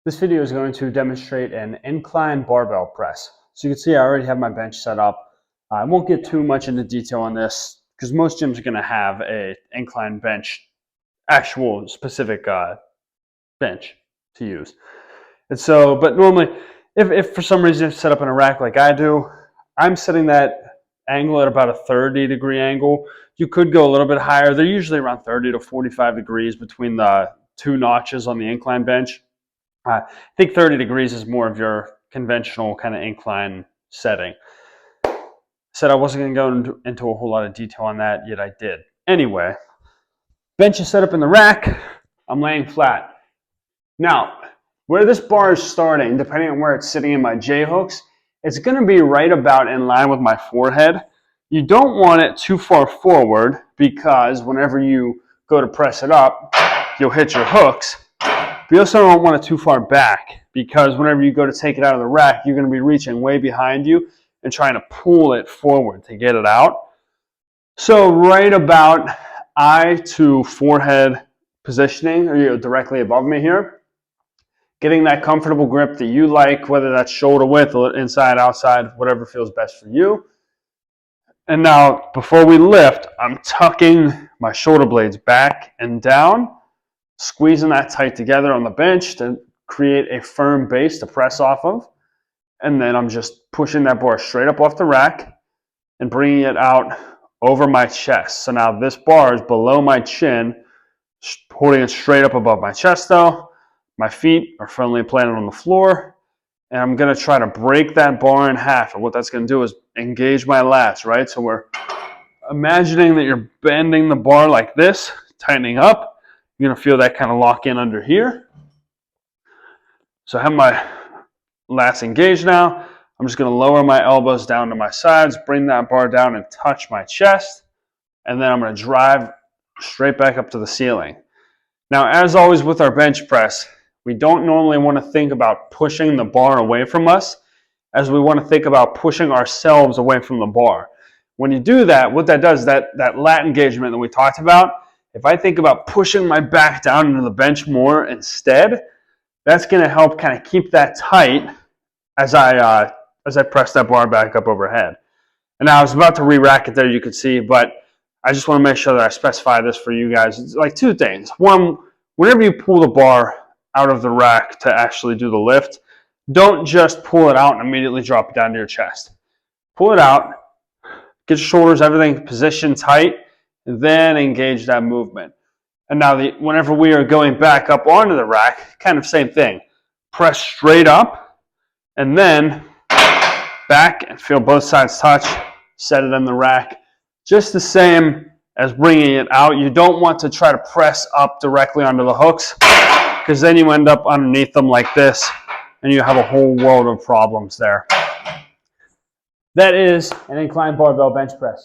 This video is going to demonstrate an incline barbell press. So you can see I already have my bench set up. I won't get too much into detail on this because most gyms are going to have an incline bench, actual specific bench to use. And so, but normally, if for some reason it's set up in a rack like I do, I'm setting that angle at about a 30-degree angle. You could go a little bit higher. They're usually around 30 to 45 degrees between the two notches on the incline bench. I think 30 degrees is more of your conventional kind of incline setting. Said I wasn't going to go into a whole lot of detail on that, yet I did. Anyway, bench is set up in the rack. I'm laying flat. Now, where this bar is starting, depending on where it's sitting in my J-hooks, it's going to be right about in line with my forehead. You don't want it too far forward because whenever you go to press it up, you'll hit your hooks. But you also don't want it too far back because whenever you go to take it out of the rack, you're going to be reaching way behind you and trying to pull it forward to get it out. So right about eye to forehead positioning, or directly above me here, getting that comfortable grip that you like, whether that's shoulder width or inside, outside, whatever feels best for you. And now, before we lift, I'm tucking my shoulder blades back and down, squeezing that tight together on the bench to create a firm base to press off of. And then I'm just pushing that bar straight up off the rack and bringing it out over my chest. So now this bar is below my chin, holding it straight up above my chest though. My feet are firmly planted on the floor. And I'm going to try to break that bar in half. And what that's going to do is engage my lats, right? So we're imagining that you're bending the bar like this, tightening up. You're going to feel that kind of lock in under here. So I have my lats engaged now. I'm just going to lower my elbows down to my sides, bring that bar down and touch my chest. And then I'm going to drive straight back up to the ceiling. Now, as always with our bench press, we don't normally want to think about pushing the bar away from us as we want to think about pushing ourselves away from the bar. When you do that, what that does, that lat engagement that we talked about, if I think about pushing my back down into the bench more instead, that's going to help kind of keep that tight as I press that bar back up overhead. And now I was about to re-rack it there, you can see, but I just want to make sure that I specify this for you guys. It's like two things. One, whenever you pull the bar out of the rack to actually do the lift, don't just pull it out and immediately drop it down to your chest. Pull it out, get your shoulders, everything positioned tight, and then engage that movement. And now whenever we are going back up onto the rack, kind of same thing. Press straight up, and then back and feel both sides touch, set it in the rack. Just the same as bringing it out. You don't want to try to press up directly onto the hooks because then you end up underneath them like this and you have a whole world of problems there. That is an incline barbell bench press.